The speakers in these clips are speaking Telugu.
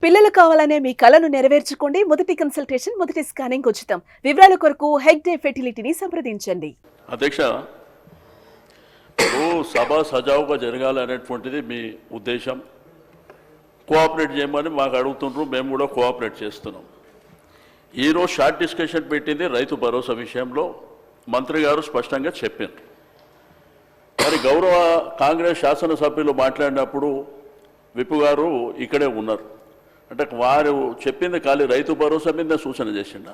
పిల్లలు కావాలనే మీ కలను నెరవేర్చుకోండి. మొదటి కన్సల్టేషన్, మొదటి స్కానింగ్ ఉచితం. వివరాల కొరకు హెగ్డే ఫెర్టిలిటీని సంప్రదించండి. అధ్యక్ష, సభ సజావుగా జరగాలనేటువంటిది మీ ఉద్దేశం. కోఆపరేట్ చేయమని మాకు అడుగుతుండ్రు, మేము కూడా కోఆపరేట్ చేస్తున్నాం. ఈరోజు షార్ట్ డిస్కషన్ పెట్టింది రైతు భరోసా విషయంలో. మంత్రి గారు స్పష్టంగా చెప్పారు. మరి గౌరవ కాంగ్రెస్ శాసనసభ్యులు మాట్లాడినప్పుడు విపు గారు ఇక్కడే ఉన్నారు. అంటే వారు చెప్పింది ఖాళీ రైతు భరోసా మీద సూచన చేసిండ.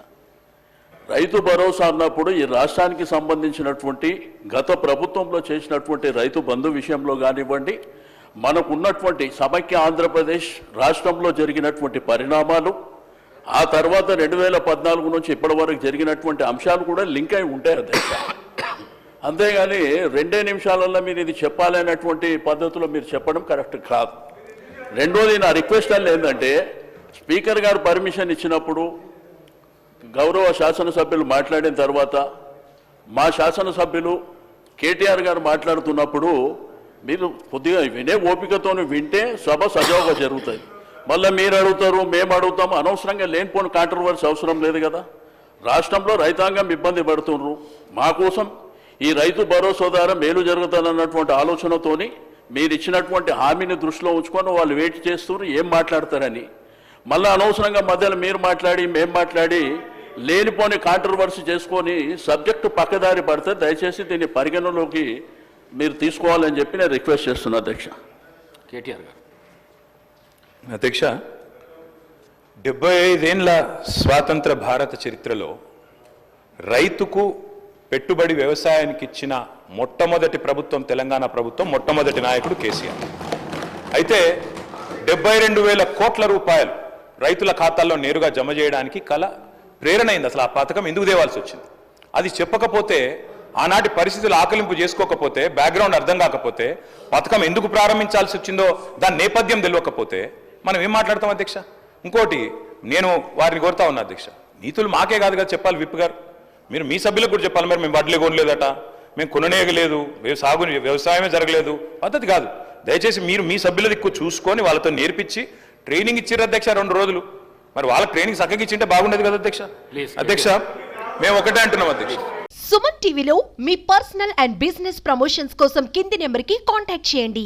రైతు భరోసా అన్నప్పుడు ఈ రాష్ట్రానికి సంబంధించినటువంటి గత ప్రభుత్వంలో చేసినటువంటి రైతు బంధు విషయంలో కానివ్వండి, మనకున్నటువంటి సమైక్య ఆంధ్రప్రదేశ్ రాష్ట్రంలో జరిగినటువంటి పరిణామాలు, ఆ తర్వాత 2014 నుంచి ఇప్పటి వరకు జరిగినటువంటి అంశాలు కూడా లింక్ అయి ఉంటాయి అధ్యక్ష. అంతేగాని 2 నిమిషాలలో మీరు ఇది చెప్పాలనేటువంటి పద్ధతిలో మీరు చెప్పడం కరెక్ట్ కాదు. రెండోది, నా రిక్వెస్ట్ అని ఏంటంటే, స్పీకర్ గారు పర్మిషన్ ఇచ్చినప్పుడు గౌరవ శాసనసభ్యులు మాట్లాడిన తర్వాత మా శాసనసభ్యులు కేటీఆర్ గారు మాట్లాడుతున్నప్పుడు మీరు కొద్దిగా వినే ఓపికతో వింటే సభ సజావుగా జరుగుతుంది. మళ్ళీ మీరు అడుగుతారు, మేము అడుగుతాము, అనవసరంగా లేనిపోని కాంట్రవర్సీ అవసరం లేదు కదా. రాష్ట్రంలో రైతాంగం ఇబ్బంది పడుతున్నారు. మా కోసం ఈ రైతు భరోసా ద్వారా మేలు జరుగుతుందన్నటువంటి ఆలోచనతోని మీరు ఇచ్చినటువంటి హామీని దృష్టిలో ఉంచుకొని వాళ్ళు వెయిట్ చేస్తున్నారు ఏం మాట్లాడతారని. మళ్ళీ అనవసరంగా మధ్యలో మీరు మాట్లాడి మేము మాట్లాడి లేనిపోని కాంట్రవర్సీ చేసుకొని సబ్జెక్టు పక్కదారి పడితే దయచేసి దీన్ని పరిగణలోకి మీరు తీసుకోవాలని చెప్పి నేను రిక్వెస్ట్ చేస్తున్నా అధ్యక్ష. కేటీఆర్ గారు. అధ్యక్ష, 75 ఏళ్ల స్వాతంత్ర భారత చరిత్రలో రైతుకు పెట్టుబడి వ్యవసాయానికి ఇచ్చిన మొట్టమొదటి ప్రభుత్వం తెలంగాణ ప్రభుత్వం, మొట్టమొదటి నాయకుడు కేసీఆర్. అయితే 72,000 కోట్ల రూపాయలు రైతుల ఖాతాల్లో నేరుగా జమ చేయడానికి ప్రేరణ అయింది. అసలు ఆ పథకం ఎందుకు తేవాల్సి వచ్చింది? అది చెప్పకపోతే, ఆనాటి పరిస్థితులు ఆకలింపు చేసుకోకపోతే, బ్యాక్గ్రౌండ్ అర్థం కాకపోతే, పథకం ఎందుకు ప్రారంభించాల్సి వచ్చిందో దాని నేపథ్యం తెలియకపోతే మనం ఏం మాట్లాడతాం అధ్యక్ష? ఇంకోటి, నేను వారిని కోరుతా ఉన్నా అధ్యక్ష, నీతులు మాకే కాదు కదా చెప్పాలి. విప్ గారు, మీరు మీ సభ్యులకు కూడా చెప్పాలి. మరి మేము వడ్లే కొనలేదట, మేము కొననేయలేదు, వ్యవసాయమే జరగలేదు, పద్ధతి కాదు. దయచేసి మీరు మీ సభ్యుల దిక్కు చూసుకొని వాళ్ళతో నేర్పించి ట్రైనింగ్ ఇచ్చారు అధ్యక్ష 2 రోజులు. మరి వాళ్ళకి ట్రైనింగ్ చక్కగా ఇచ్చింటే బాగుండేది కదా అధ్యక్ష. అధ్యక్ష, మేము ఒకటే అంటున్నాం అధ్యక్ష. సుమన్ టీవీలో మీ పర్సనల్ అండ్ బిజినెస్ ప్రమోషన్స్ కోసం కింది నెంబర్కి కాంటాక్ట్ చేయండి.